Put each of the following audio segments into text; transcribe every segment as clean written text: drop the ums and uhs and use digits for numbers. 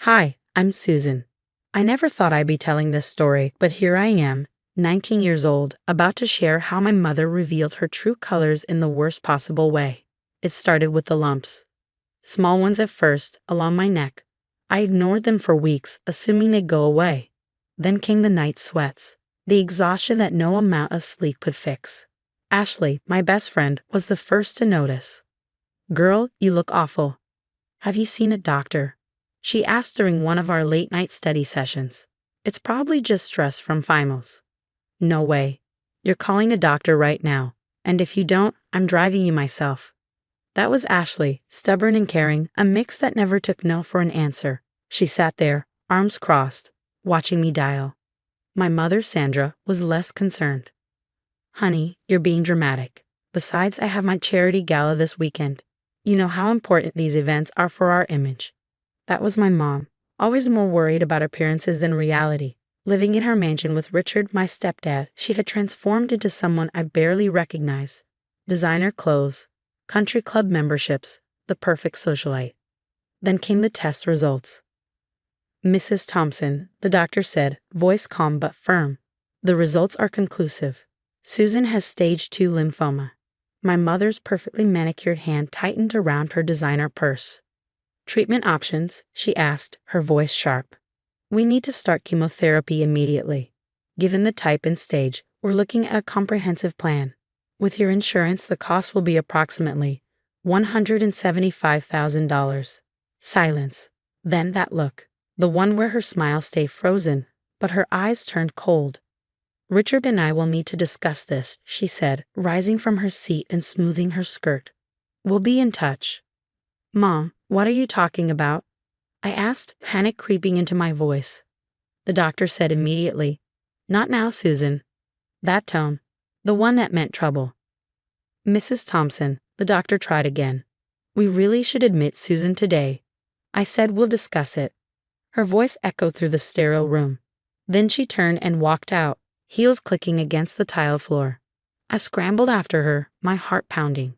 Hi, I'm Susan. I never thought I'd be telling this story, but here I am, 19 years old, about to share how my mother revealed her true colors in the worst possible way. It started with the lumps. Small ones at first, along my neck. I ignored them for weeks, assuming they'd go away. Then came the night sweats, the exhaustion that no amount of sleep could fix. Ashley, my best friend, was the first to notice. "Girl, you look awful. Have you seen a doctor?" She asked during one of our late-night study sessions. "It's probably just stress from finals." "No way. You're calling a doctor right now. And if you don't, I'm driving you myself." That was Ashley, stubborn and caring, a mix that never took no for an answer. She sat there, arms crossed, watching me dial. My mother, Sandra, was less concerned. "Honey, you're being dramatic. Besides, I have my charity gala this weekend. You know how important these events are for our image." That was my mom, always more worried about appearances than reality. Living in her mansion with Richard, my stepdad, she had transformed into someone I barely recognized. Designer clothes, country club memberships, the perfect socialite. Then came the test results. "Mrs. Thompson," the doctor said, voice calm but firm. "The results are conclusive. Susan has stage 2 lymphoma." My mother's perfectly manicured hand tightened around her designer purse. "Treatment options?" she asked, her voice sharp. "We need to start chemotherapy immediately. Given the type and stage, we're looking at a comprehensive plan. With your insurance, the cost will be approximately $175,000. Silence. Then that look. The one where her smile stayed frozen, but her eyes turned cold. "Richard and I will need to discuss this," she said, rising from her seat and smoothing her skirt. "We'll be in touch." "Mom, what are you talking about?" I asked, panic creeping into my voice. The doctor said immediately, "Not now, Susan." That tone, the one that meant trouble. "Mrs. Thompson," the doctor tried again. "We really should admit Susan today." I said, "We'll discuss it." Her voice echoed through the sterile room. Then she turned and walked out, heels clicking against the tile floor. I scrambled after her, my heart pounding.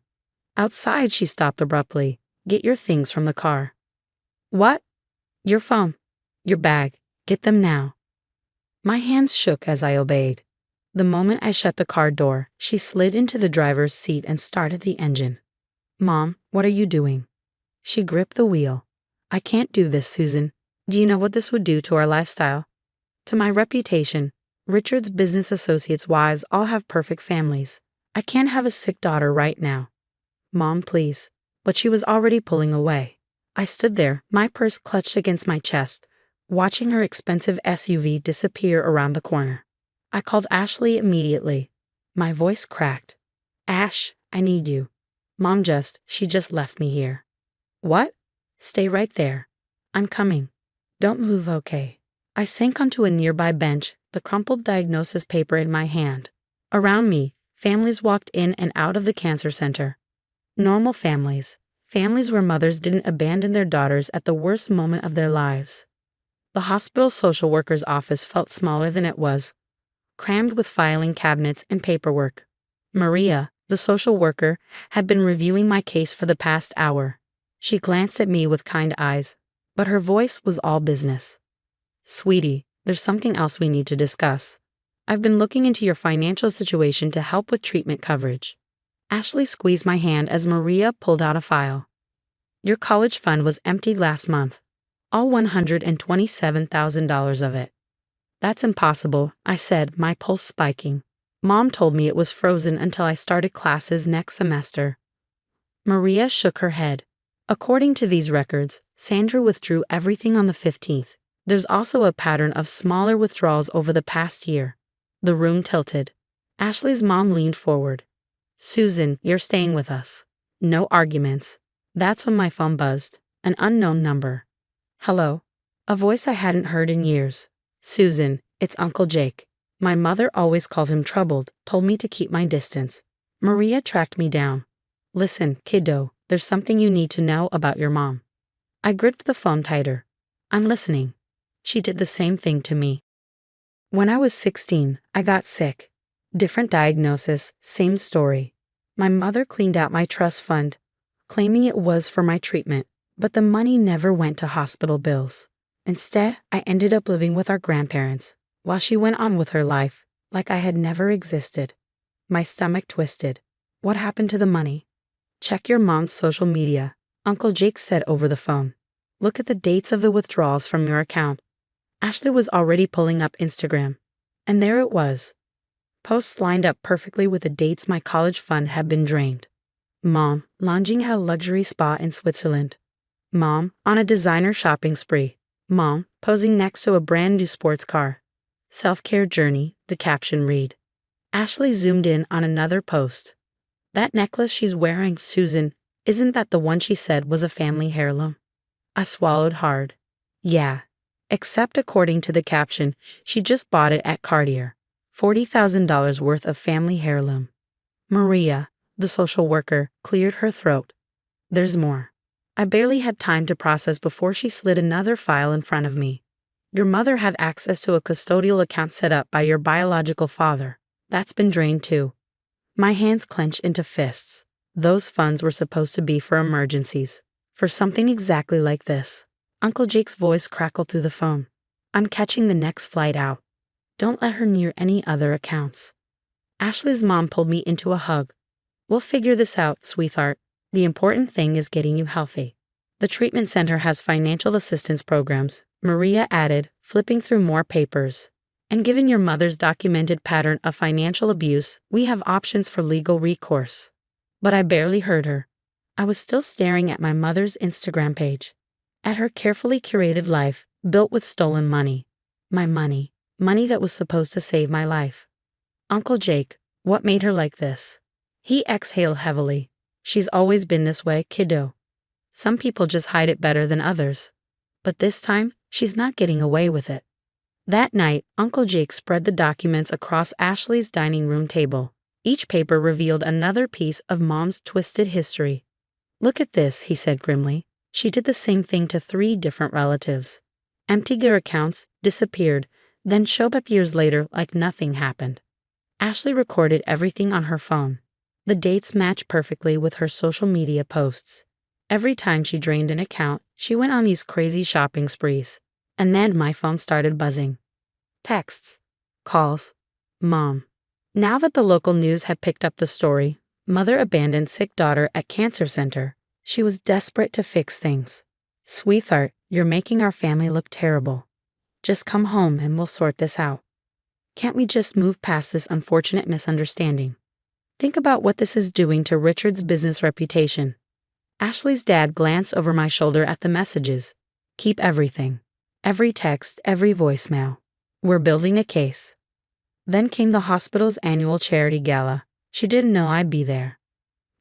Outside, she stopped abruptly. "Get your things from the car." "What?" "Your phone. Your bag. Get them now." My hands shook as I obeyed. The moment I shut the car door, she slid into the driver's seat and started the engine. "Mom, what are you doing?" She gripped the wheel. "I can't do this, Susan. Do you know what this would do to our lifestyle? To my reputation? Richard's business associates' wives all have perfect families. I can't have a sick daughter right now." "Mom, please." But she was already pulling away. I stood there, my purse clutched against my chest, watching her expensive SUV disappear around the corner. I called Ashley immediately. My voice cracked. "Ash, I need you. Mom she just left me here." "What?" "Stay right there. I'm coming. Don't move, okay?" I sank onto a nearby bench, the crumpled diagnosis paper in my hand. Around me, families walked in and out of the cancer center. Normal families. Families where mothers didn't abandon their daughters at the worst moment of their lives. The hospital social worker's office felt smaller than it was, crammed with filing cabinets and paperwork. Maria, the social worker, had been reviewing my case for the past hour. She glanced at me with kind eyes, but her voice was all business. "Sweetie, there's something else we need to discuss. I've been looking into your financial situation to help with treatment coverage." Ashley squeezed my hand as Maria pulled out a file. "Your college fund was emptied last month, all $127,000 of it." "That's impossible," I said, my pulse spiking. "Mom told me it was frozen until I started classes next semester." Maria shook her head. "According to these records, Sandra withdrew everything on the 15th. There's also a pattern of smaller withdrawals over the past year." The room tilted. Ashley's mom leaned forward. "Susan, you're staying with us. No arguments." That's when my phone buzzed. An unknown number. "Hello." A voice I hadn't heard in years. "Susan, it's Uncle Jake." My mother always called him troubled, told me to keep my distance. Maria tracked me down. "Listen, kiddo, there's something you need to know about your mom." I gripped the phone tighter. "I'm listening." She did the same thing to me. When I was 16, I got sick. Different diagnosis, same story. My mother cleaned out my trust fund, claiming it was for my treatment, but the money never went to hospital bills. Instead, I ended up living with our grandparents, while she went on with her life, like I had never existed. My stomach twisted. What happened to the money? Check your mom's social media, Uncle Jake said over the phone. Look at the dates of the withdrawals from your account. Ashley was already pulling up Instagram. And there it was. Posts lined up perfectly with the dates my college fund had been drained. Mom, lounging at a luxury spa in Switzerland. Mom, on a designer shopping spree. Mom, posing next to a brand new sports car. Self-care journey, the caption read. Ashley zoomed in on another post. That necklace she's wearing, Susan, isn't that the one she said was a family heirloom? I swallowed hard. Yeah. Except according to the caption, she just bought it at Cartier. $40,000 worth of family heirloom. Maria, the social worker, cleared her throat. There's more. I barely had time to process before she slid another file in front of me. Your mother had access to a custodial account set up by your biological father. That's been drained too. My hands clenched into fists. Those funds were supposed to be for emergencies. For something exactly like this. Uncle Jake's voice crackled through the phone. I'm catching the next flight out. Don't let her near any other accounts. Ashley's mom pulled me into a hug. We'll figure this out, sweetheart. The important thing is getting you healthy. The treatment center has financial assistance programs, Maria added, flipping through more papers. And given your mother's documented pattern of financial abuse, we have options for legal recourse. But I barely heard her. I was still staring at my mother's Instagram page. At her carefully curated life, built with stolen money. My money. Money that was supposed to save my life. Uncle Jake, what made her like this? He exhaled heavily. She's always been this way, kiddo. Some people just hide it better than others. But this time, she's not getting away with it. That night, Uncle Jake spread the documents across Ashley's dining room table. Each paper revealed another piece of Mom's twisted history. Look at this, he said grimly. She did the same thing to 3 different relatives. Emptied their accounts, disappeared, then showed up years later like nothing happened. Ashley recorded everything on her phone. The dates matched perfectly with her social media posts. Every time she drained an account, she went on these crazy shopping sprees. And then my phone started buzzing. Texts. Calls. Mom. Now that the local news had picked up the story, mother abandoned sick daughter at cancer center. She was desperate to fix things. Sweetheart, you're making our family look terrible. Just come home and we'll sort this out. Can't we just move past this unfortunate misunderstanding? Think about what this is doing to Richard's business reputation. Ashley's dad glanced over my shoulder at the messages. Keep everything. Every text, every voicemail. We're building a case. Then came the hospital's annual charity gala. She didn't know I'd be there.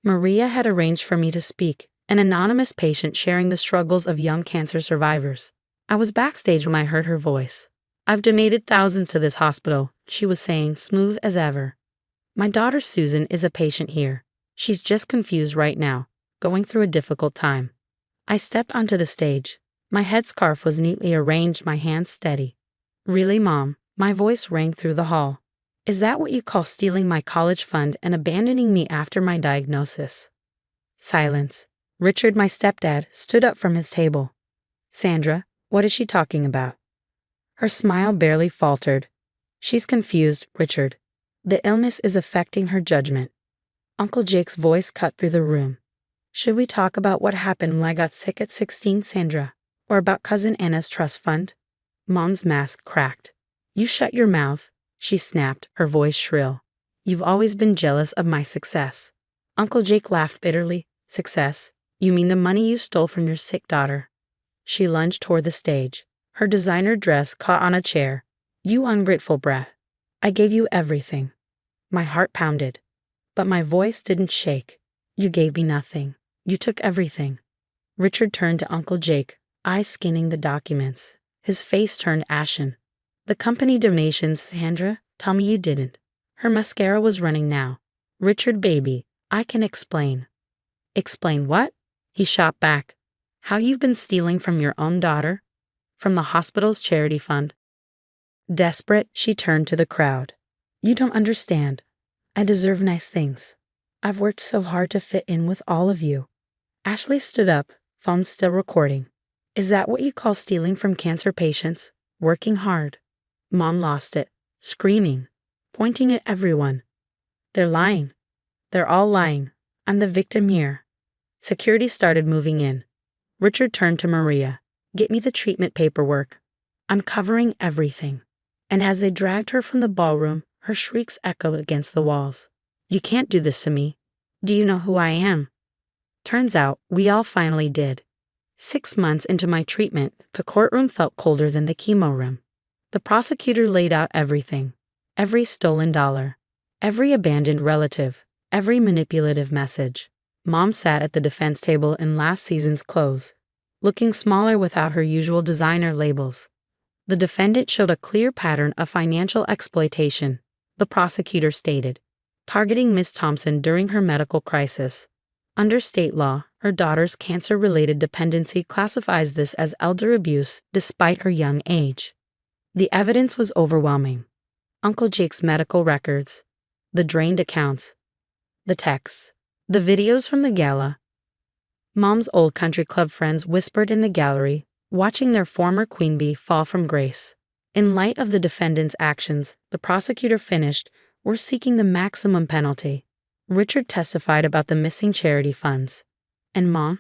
Maria had arranged for me to speak, an anonymous patient sharing the struggles of young cancer survivors. I was backstage when I heard her voice. I've donated thousands to this hospital, she was saying, smooth as ever. My daughter Susan is a patient here. She's just confused right now, going through a difficult time. I stepped onto the stage. My headscarf was neatly arranged, my hands steady. Really, Mom? My voice rang through the hall. Is that what you call stealing my college fund and abandoning me after my diagnosis? Silence. Richard, my stepdad, stood up from his table. Sandra, what is she talking about? Her smile barely faltered. She's confused, Richard. The illness is affecting her judgment. Uncle Jake's voice cut through the room. Should we talk about what happened when I got sick at 16, Sandra? Or about Cousin Anna's trust fund? Mom's mask cracked. You shut your mouth, she snapped, her voice shrill. You've always been jealous of my success. Uncle Jake laughed bitterly. Success? You mean the money you stole from your sick daughter? She lunged toward the stage. Her designer dress caught on a chair. You ungrateful brat. I gave you everything. My heart pounded. But my voice didn't shake. You gave me nothing. You took everything. Richard turned to Uncle Jake, eyes scanning the documents. His face turned ashen. The company donations, Sandra, tell me you didn't. Her mascara was running now. Richard, baby, I can explain. Explain what? He shot back. How you've been stealing from your own daughter? From the hospital's charity fund. Desperate, she turned to the crowd. You don't understand. I deserve nice things. I've worked so hard to fit in with all of you. Ashley stood up, phone still recording. Is that what you call stealing from cancer patients? Working hard? Mom lost it, screaming, pointing at everyone. They're lying. They're all lying. I'm the victim here. Security started moving in. Richard turned to Maria. Get me the treatment paperwork. I'm covering everything. And as they dragged her from the ballroom, her shrieks echoed against the walls. You can't do this to me. Do you know who I am? Turns out, we all finally did. 6 months into my treatment, the courtroom felt colder than the chemo room. The prosecutor laid out everything. Every stolen dollar. Every abandoned relative. Every manipulative message. Mom sat at the defense table in last season's clothes, looking smaller without her usual designer labels. The defendant showed a clear pattern of financial exploitation, the prosecutor stated, targeting Miss Thompson during her medical crisis. Under state law, her daughter's cancer-related dependency classifies this as elder abuse despite her young age. The evidence was overwhelming. Uncle Jake's medical records, the drained accounts, the texts, the videos from the gala. Mom's old country club friends whispered in the gallery, watching their former queen bee fall from grace. In light of the defendant's actions, the prosecutor finished, "We're seeking the maximum penalty." Richard testified about the missing charity funds. And Mom?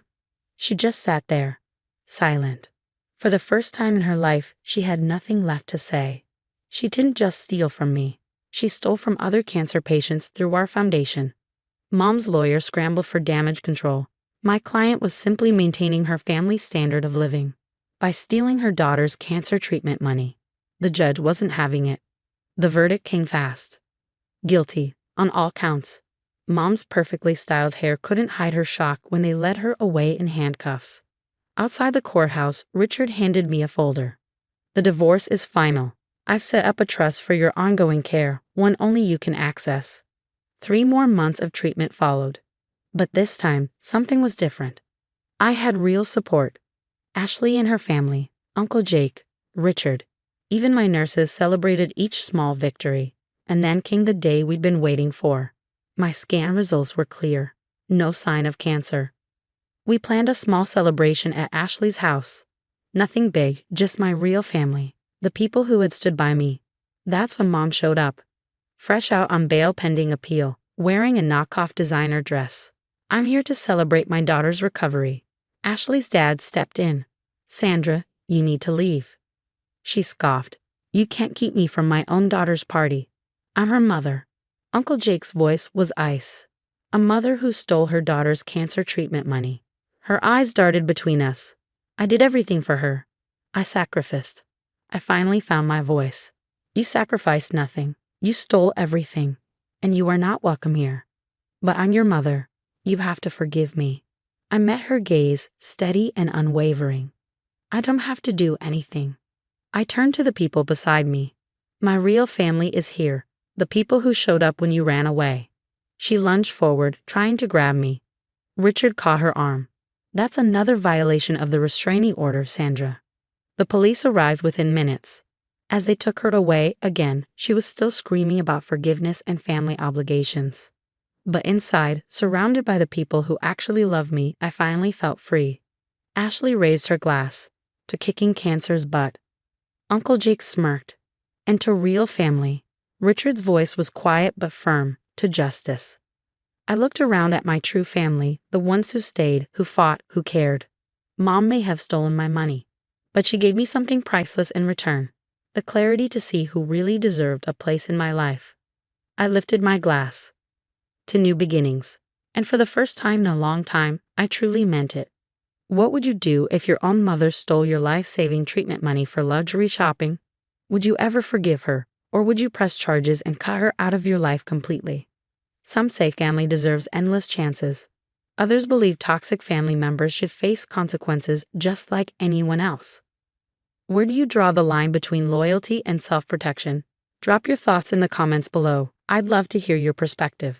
She just sat there, silent. For the first time in her life, she had nothing left to say. She didn't just steal from me. She stole from other cancer patients through our foundation. Mom's lawyer scrambled for damage control. My client was simply maintaining her family's standard of living by stealing her daughter's cancer treatment money. The judge wasn't having it. The verdict came fast. Guilty, on all counts. Mom's perfectly styled hair couldn't hide her shock when they led her away in handcuffs. Outside the courthouse, Richard handed me a folder. The divorce is final. I've set up a trust for your ongoing care, one only you can access. 3 more months of treatment followed. But this time, something was different. I had real support. Ashley and her family, Uncle Jake, Richard. Even my nurses celebrated each small victory. And then came the day we'd been waiting for. My scan results were clear. No sign of cancer. We planned a small celebration at Ashley's house. Nothing big, just my real family, the people who had stood by me. That's when Mom showed up. Fresh out on bail pending appeal, wearing a knockoff designer dress. I'm here to celebrate my daughter's recovery. Ashley's dad stepped in. Sandra, you need to leave. She scoffed. You can't keep me from my own daughter's party. I'm her mother. Uncle Jake's voice was ice. A mother who stole her daughter's cancer treatment money. Her eyes darted between us. I did everything for her. I sacrificed. I finally found my voice. You sacrificed nothing. You stole everything. And you are not welcome here. But I'm your mother. You have to forgive me. I met her gaze, steady and unwavering. I don't have to do anything. I turned to the people beside me. My real family is here. The people who showed up when you ran away. She lunged forward, trying to grab me. Richard caught her arm. That's another violation of the restraining order, Sandra. The police arrived within minutes. As they took her away again, she was still screaming about forgiveness and family obligations. But inside, surrounded by the people who actually love me, I finally felt free. Ashley raised her glass. To kicking cancer's butt. Uncle Jake smirked. And to real family. Richard's voice was quiet but firm, to justice. I looked around at my true family, the ones who stayed, who fought, who cared. Mom may have stolen my money, but she gave me something priceless in return, the clarity to see who really deserved a place in my life. I lifted my glass. To new beginnings. And for the first time in a long time, I truly meant it. What would you do if your own mother stole your life-saving treatment money for luxury shopping? Would you ever forgive her? Or would you press charges and cut her out of your life completely? Some say family deserves endless chances. Others believe toxic family members should face consequences just like anyone else. Where do you draw the line between loyalty and self-protection? Drop your thoughts in the comments below. I'd love to hear your perspective.